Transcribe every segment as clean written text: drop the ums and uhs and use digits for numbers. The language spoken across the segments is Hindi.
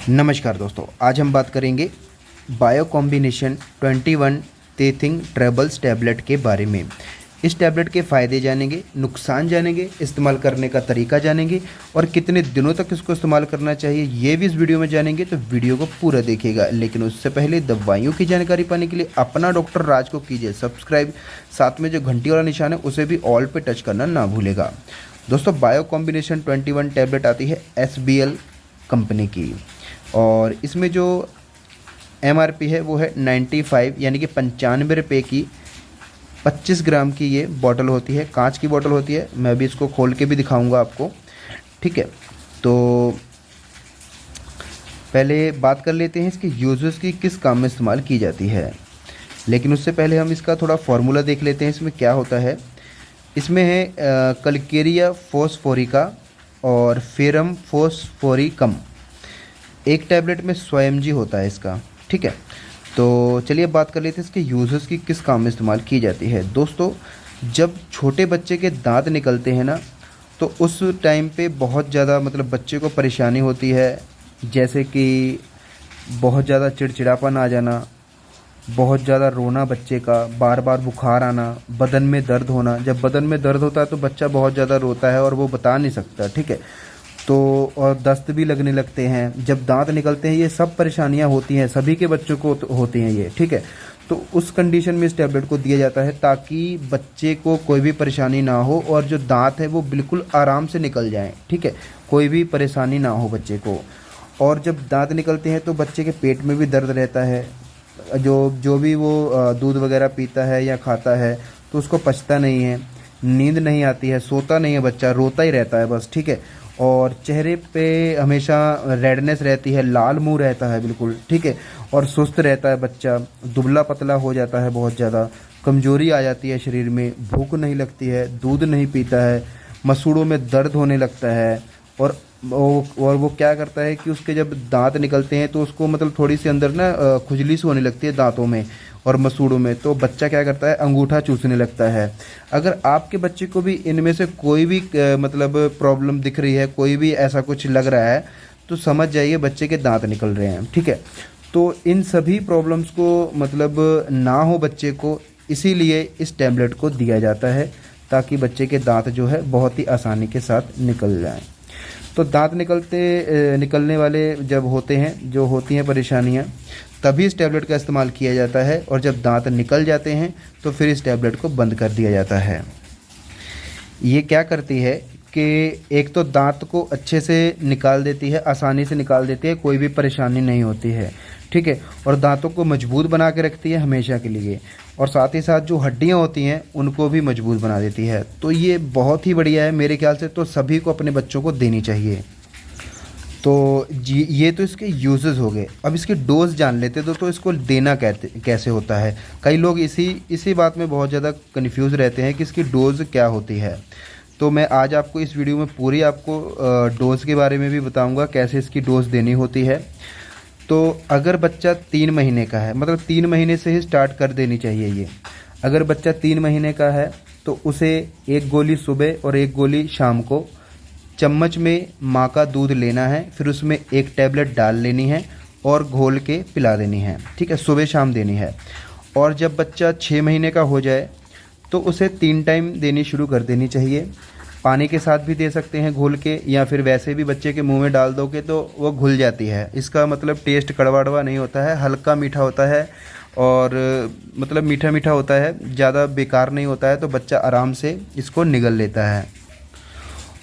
नमस्कार दोस्तों, आज हम बात करेंगे बायो कॉम्बिनेशन 21 तेथिंग ट्रेबल्स टैबलेट के बारे में। इस टैबलेट के फ़ायदे जानेंगे, नुकसान जानेंगे, इस्तेमाल करने का तरीका जानेंगे और कितने दिनों तक इसको इस्तेमाल करना चाहिए ये भी इस वीडियो में जानेंगे। तो वीडियो को पूरा देखिएगा। लेकिन उससे पहले दवाइयों की जानकारी पाने के लिए अपना डॉक्टर राज को कीजिए सब्सक्राइब, साथ में जो घंटी वाला निशान है उसे भी ऑल पे टच करना ना भूलेगा। दोस्तों, बायो कॉम्बिनेशन 21 टैबलेट आती है SBL कंपनी की और इसमें जो MRP है वो है 95 यानी कि 95 रुपये की 25 ग्राम की ये बॉटल होती है। कांच की बॉटल होती है। मैं अभी इसको खोल के भी दिखाऊंगा आपको, ठीक है। तो पहले बात कर लेते हैं इसके यूजेस की, किस काम में इस्तेमाल की जाती है। लेकिन उससे पहले हम इसका थोड़ा फार्मूला देख लेते हैं इसमें क्या होता है। इसमें है कल्केरिया फोस्फोरिका और फेरम फोस्फोरिकम। एक टैबलेट में 100 mg होता है इसका, ठीक है। तो चलिए बात कर लेते हैं इसके यूज़र्स की, किस काम में इस्तेमाल की जाती है। दोस्तों, जब छोटे बच्चे के दांत निकलते हैं ना, तो उस टाइम पे बहुत ज़्यादा बच्चे को परेशानी होती है। जैसे कि बहुत ज़्यादा चिड़चिड़ापन आ जाना, बहुत ज़्यादा रोना बच्चे का, बार बार बुखार आना, बदन में दर्द होना। जब बदन में दर्द होता है तो बच्चा बहुत ज़्यादा रोता है और वो बता नहीं सकता, ठीक है। तो और दस्त भी लगने लगते हैं जब दांत निकलते हैं। ये सब परेशानियां होती हैं, सभी के बच्चों को होती हैं ये, ठीक है। तो उस कंडीशन में इस टैबलेट को दिया जाता है ताकि बच्चे को कोई भी परेशानी ना हो और जो दांत है वो बिल्कुल आराम से निकल जाएं, ठीक है। कोई भी परेशानी ना हो बच्चे को। और जब दांत निकलते हैं तो बच्चे के पेट में भी दर्द रहता है। जो भी वो दूध वगैरह पीता है या खाता है तो उसको पचता नहीं है, नींद नहीं आती है, सोता नहीं है बच्चा, रोता ही रहता है बस, ठीक है। और चेहरे पे हमेशा रेडनेस रहती है, लाल मुंह रहता है बिल्कुल, ठीक है। और सुस्त रहता है बच्चा, दुबला पतला हो जाता है, बहुत ज़्यादा कमजोरी आ जाती है शरीर में, भूख नहीं लगती है, दूध नहीं पीता है, मसूड़ों में दर्द होने लगता है। और वो क्या करता है कि उसके जब दांत निकलते हैं तो उसको थोड़ी सी अंदर ना खुजली सी होने लगती है दांतों में और मसूड़ों में। तो बच्चा क्या करता है, अंगूठा चूसने लगता है। अगर आपके बच्चे को भी इनमें से कोई भी प्रॉब्लम दिख रही है, कोई भी ऐसा कुछ लग रहा है, तो समझ जाइए बच्चे के दांत निकल रहे हैं, ठीक है। तो इन सभी प्रॉब्लम्स को ना हो बच्चे को, इसीलिए इस टैबलेट को दिया जाता है ताकि बच्चे के दांत जो है बहुत ही आसानी के साथ निकल जाएं। तो दांत निकलने वाले जब होते हैं, जो होती हैं परेशानियां, तभी इस टैबलेट का इस्तेमाल किया जाता है। और जब दांत निकल जाते हैं तो फिर इस टैबलेट को बंद कर दिया जाता है। ये क्या करती है कि एक तो दांत को अच्छे से निकाल देती है, आसानी से निकाल देती है, कोई भी परेशानी नहीं होती है, ठीक है। और दांतों को मजबूत बना के रखती है हमेशा के लिए। और साथ ही साथ जो हड्डियां होती हैं उनको भी मजबूत बना देती है। तो ये बहुत ही बढ़िया है मेरे ख्याल से, तो सभी को अपने बच्चों को देनी चाहिए। तो जी, ये तो इसके यूजेस हो गए। अब इसके डोज जान लेते तो इसको देना कैसे होता है। कई लोग इसी बात में बहुत ज़्यादा कंफ्यूज रहते हैं कि इसकी डोज क्या होती है। तो मैं आज आपको इस वीडियो में पूरी आपको डोज के बारे में भी बताऊंगा, कैसे इसकी डोज देनी होती है। तो अगर बच्चा 3 महीने का है, 3 महीने से ही स्टार्ट कर देनी चाहिए ये। अगर बच्चा 3 महीने का है तो उसे 1 गोली सुबह और 1 गोली शाम को चम्मच में माँ का दूध लेना है, फिर उसमें 1 टैबलेट डाल लेनी है और घोल के पिला देनी है, ठीक है। सुबह शाम देनी है। और जब बच्चा 6 महीने का हो जाए तो उसे 3 टाइम देनी शुरू कर देनी चाहिए। पानी के साथ भी दे सकते हैं घोल के, या फिर वैसे भी बच्चे के मुंह में डाल दोगे तो वो घुल जाती है। इसका टेस्ट कड़वा नहीं होता है, हल्का मीठा होता है और मीठा मीठा होता है, ज़्यादा बेकार नहीं होता है। तो बच्चा आराम से इसको निगल लेता है।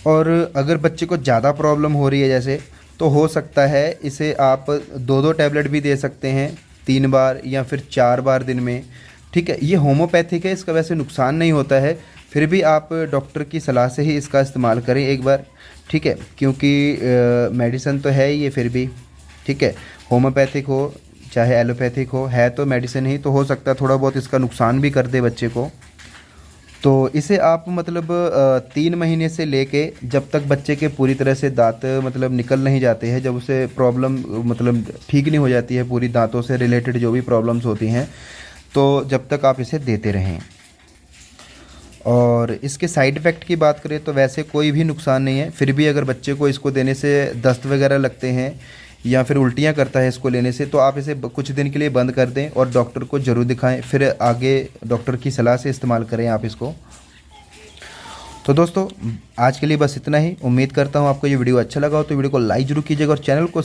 और अगर बच्चे को ज़्यादा प्रॉब्लम हो रही है जैसे, तो हो सकता है इसे आप 2-2 टैबलेट भी दे सकते हैं, 3 बार या फिर 4 बार दिन में, ठीक है। ये होम्योपैथिक है, इसका वैसे नुकसान नहीं होता है, फिर भी आप डॉक्टर की सलाह से ही इसका इस्तेमाल करें एक बार, ठीक है। क्योंकि मेडिसिन तो है ये फिर भी, ठीक है। होम्योपैथिक हो चाहे एलोपैथिक हो, है तो मेडिसिन ही, तो हो सकता है थोड़ा बहुत इसका नुकसान भी कर दे बच्चे को। तो इसे आप 3 महीने से लेके जब तक बच्चे के पूरी तरह से दांत निकल नहीं जाते हैं, जब उसे प्रॉब्लम ठीक नहीं हो जाती है पूरी, दांतों से रिलेटेड जो भी प्रॉब्लम्स होती हैं, तो जब तक आप इसे देते रहें। और इसके साइड इफ़ेक्ट की बात करें तो वैसे कोई भी नुकसान नहीं है। फिर भी अगर बच्चे को इसको देने से दस्त वगैरह लगते हैं या फिर उल्टियाँ करता है इसको लेने से, तो आप इसे कुछ दिन के लिए बंद कर दें और डॉक्टर को ज़रूर दिखाएं, फिर आगे डॉक्टर की सलाह से इस्तेमाल करें आप इसको। तो दोस्तों आज के लिए बस इतना ही। उम्मीद करता हूँ आपको ये वीडियो अच्छा लगा हो, तो वीडियो को लाइक जरूर कीजिएगा और चैनल को